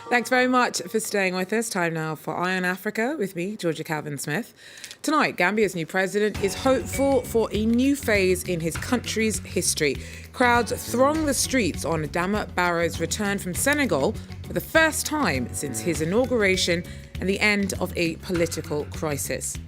Thanks very much for staying with us. Time now for Eye on Africa with me, Georgia Calvin-Smith. Tonight, Gambia's new president is hopeful for a new phase in his country's history. Crowds throng the streets on Adama Barrow's return from Senegal for the first time since his inauguration and the end of a political crisis.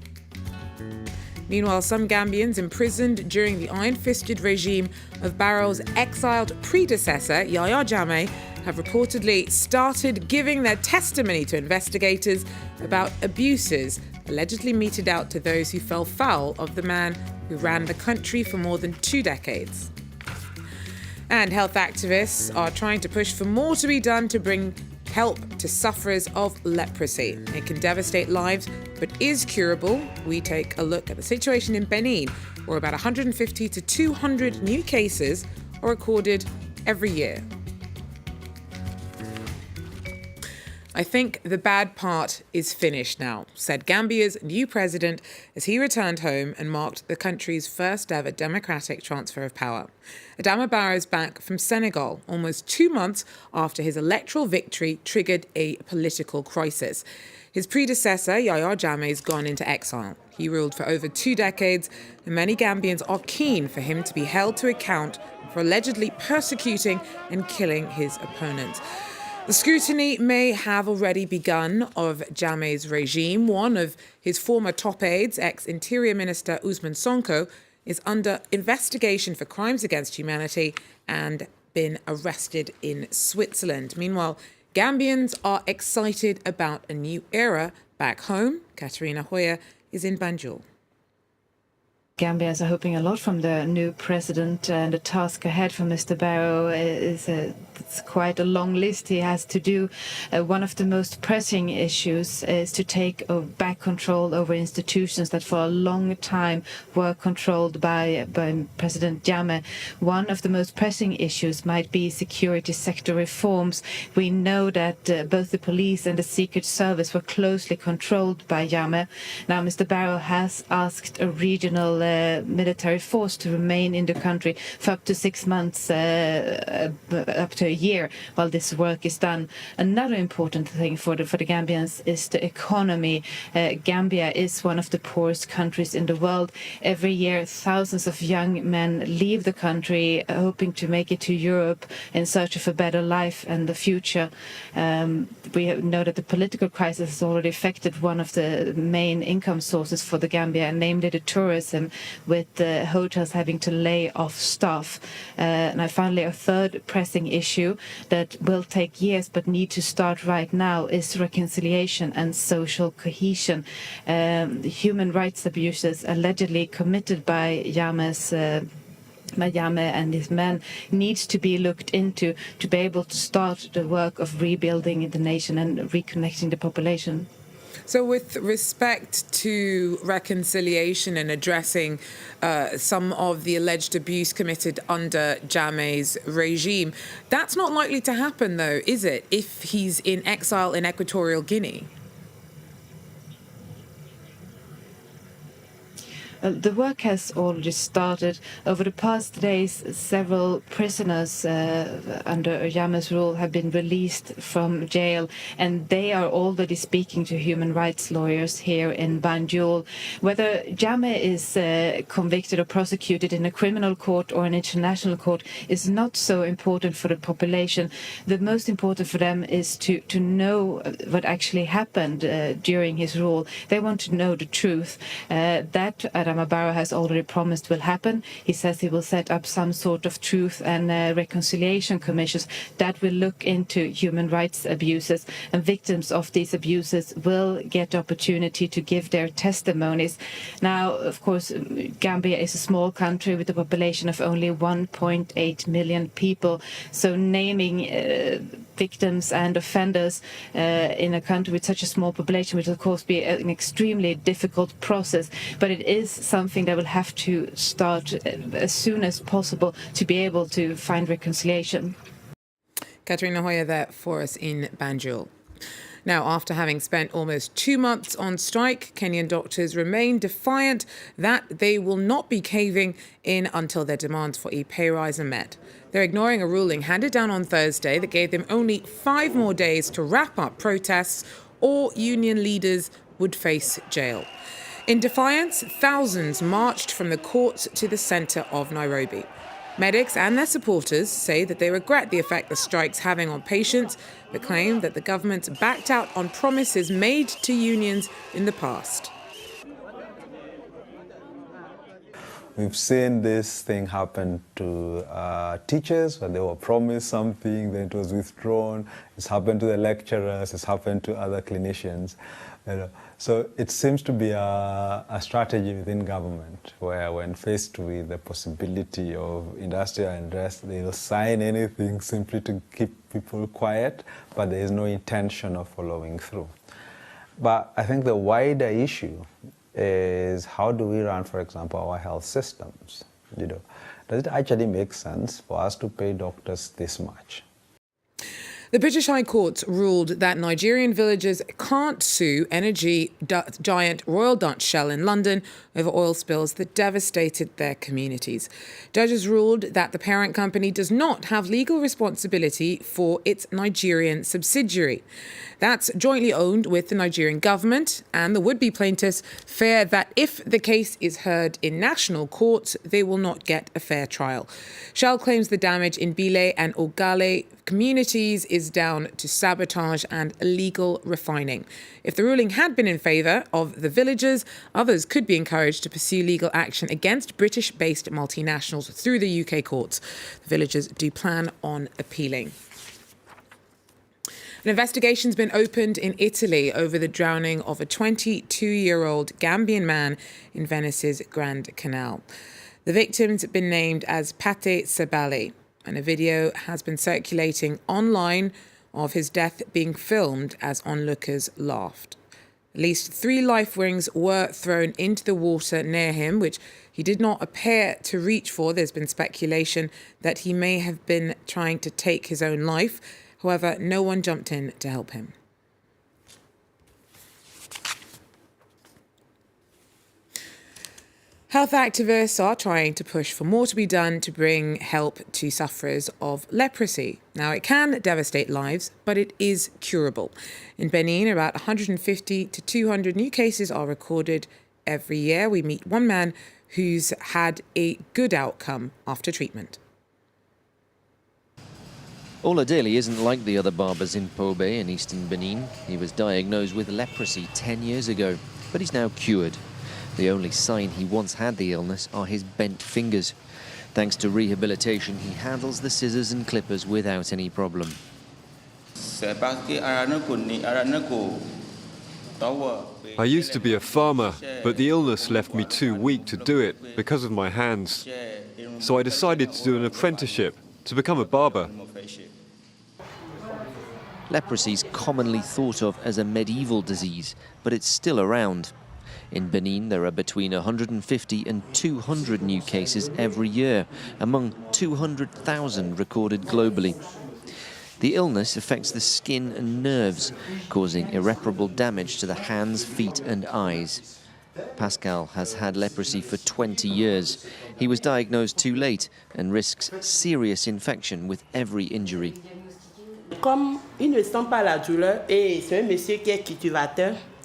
Meanwhile, some Gambians imprisoned during the iron-fisted regime of Barrow's exiled predecessor, Yahya Jammeh, have reportedly started giving their testimony to investigators about abuses allegedly meted out to those who fell foul of the man who ran the country for more than 2 decades. And health activists are trying to push for more to be done to bring help to sufferers of leprosy. It can devastate lives, but is curable. We take a look at the situation in Benin, where about 150 to 200 new cases are recorded every year. I think the bad part is finished now, said Gambia's new president as he returned home and marked the country's first ever democratic transfer of power. Adama Barrow is back from Senegal almost 2 months after his electoral victory triggered a political crisis. His predecessor, Yahya Jammeh, has gone into exile. He ruled for over 2 decades, and many Gambians are keen for him to be held to account for allegedly persecuting and killing his opponents. The scrutiny may have already begun of Jammeh's regime. One of his former top aides, ex-Interior Minister Usman Sonko, is under investigation for crimes against humanity and been arrested in Switzerland. Meanwhile, Gambians are excited about a new era back home. Katerina Hoyer is in Banjul. Gambians are hoping a lot from the new president, and the task ahead for Mr. Barrow it's quite a long list he has to do. One of the most pressing issues is to take back control over institutions that for a long time were controlled by President Jammeh. One of the most pressing issues might be security sector reforms. We know that both the police and the Secret Service were closely controlled by Jammeh. Now, Mr. Barrow has asked a regional military force to remain in the country for up to 6 months, up to a year, while this work is done. Another important thing for the Gambians is the economy. Gambia is one of the poorest countries in the world. Every year, thousands of young men leave the country hoping to make it to Europe in search of a better life and the future. We know that the political crisis has already affected one of the main income sources for the Gambia, namely the tourism, with the hotels having to lay off staff. And finally, a third pressing issue that will take years but need to start right now is reconciliation and social cohesion. Human rights abuses allegedly committed by Jammeh and his men needs to be looked into to be able to start the work of rebuilding the nation and reconnecting the population. So with respect to reconciliation and addressing some of the alleged abuse committed under Jammeh's regime, that's not likely to happen, though, is it, if he's in exile in Equatorial Guinea? The work has already started. Over the past days, several prisoners under Jammeh's rule have been released from jail, and they are already speaking to human rights lawyers here in Banjul. Whether Jammeh is convicted or prosecuted in a criminal court or an international court is not so important for the population. The most important for them is to know what actually happened during his rule. They want to know the truth. That Adama Barrow has already promised will happen. He says he will set up some sort of truth and reconciliation commissions that will look into human rights abuses, and victims of these abuses will get opportunity to give their testimonies. Now, of course, Gambia is a small country with a population of only 1.8 million people, so naming victims and offenders in a country with such a small population will of course be an extremely difficult process, but it is something that will have to start as soon as possible to be able to find reconciliation. Katerina Hoyer there for us in Banjul. Now, after having spent almost 2 months on strike, Kenyan doctors remain defiant that they will not be caving in until their demands for a pay rise are met. They're ignoring a ruling handed down on Thursday that gave them only 5 more days to wrap up protests, or union leaders would face jail. In defiance, thousands marched from the courts to the centre of Nairobi. Medics and their supporters say that they regret the effect the strike's having on patients, but claim that the government backed out on promises made to unions in the past. We've seen this thing happen to teachers where they were promised something, then it was withdrawn. It's happened to the lecturers, it's happened to other clinicians. So it seems to be a strategy within government where when faced with the possibility of industrial unrest, they'll sign anything simply to keep people quiet, but there is no intention of following through. But I think the wider issue is how do we run, for example, our health systems? Does it actually make sense for us to pay doctors this much? The British High Court ruled that Nigerian villagers can't sue energy giant Royal Dutch Shell in London over oil spills that devastated their communities. Judges ruled that the parent company does not have legal responsibility for its Nigerian subsidiary. That's jointly owned with the Nigerian government, and the would-be plaintiffs fear that if the case is heard in national courts, they will not get a fair trial. Shell claims the damage in Bile and Ogale communities is down to sabotage and illegal refining. If the ruling had been in favour of the villagers, others could be encouraged to pursue legal action against British-based multinationals through the UK courts. The villagers do plan on appealing. An investigation's been opened in Italy over the drowning of a 22-year-old Gambian man in Venice's Grand Canal. The victim's been named as Pate Sebali, and a video has been circulating online of his death being filmed as onlookers laughed. At least 3 life rings were thrown into the water near him, which he did not appear to reach for. There's been speculation that he may have been trying to take his own life. However, no one jumped in to help him. Health activists are trying to push for more to be done to bring help to sufferers of leprosy. Now, it can devastate lives, but it is curable. In Benin, about 150 to 200 new cases are recorded every year. We meet one man who's had a good outcome after treatment. Oladele isn't like the other barbers in Pobe in eastern Benin. He was diagnosed with leprosy 10 years ago, but he's now cured. The only sign he once had the illness are his bent fingers. Thanks to rehabilitation, he handles the scissors and clippers without any problem. I used to be a farmer, but the illness left me too weak to do it because of my hands. So I decided to do an apprenticeship to become a barber. Leprosy is commonly thought of as a medieval disease, but it's still around. In Benin, there are between 150 and 200 new cases every year, among 200,000 recorded globally. The illness affects the skin and nerves, causing irreparable damage to the hands, feet and eyes. Pascal has had leprosy for 20 years. He was diagnosed too late and risks serious infection with every injury.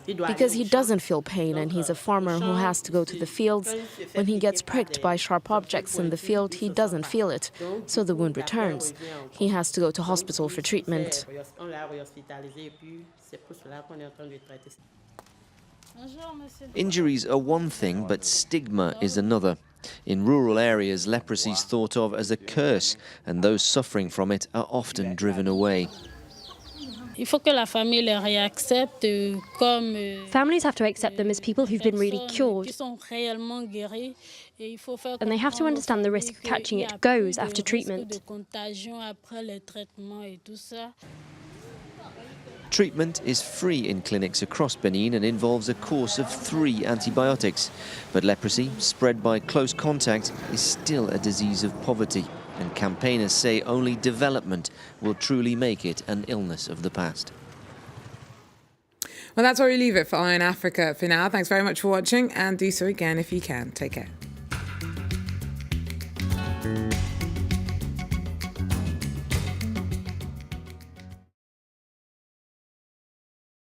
Because he doesn't feel pain and he's a farmer who has to go to the fields. When he gets pricked by sharp objects in the field, he doesn't feel it, so the wound returns. He has to go to hospital for treatment. Injuries are one thing, but stigma is another. In rural areas, leprosy is thought of as a curse, and those suffering from it are often driven away. Families have to accept them as people who've been really cured. And they have to understand the risk of catching it goes after treatment. Treatment is free in clinics across Benin and involves a course of 3 antibiotics. But leprosy, spread by close contact, is still a disease of poverty. And campaigners say only development will truly make it an illness of the past. Well, that's where we leave it for Eye on Africa for now. Thanks very much for watching, and do so again if you can. Take care.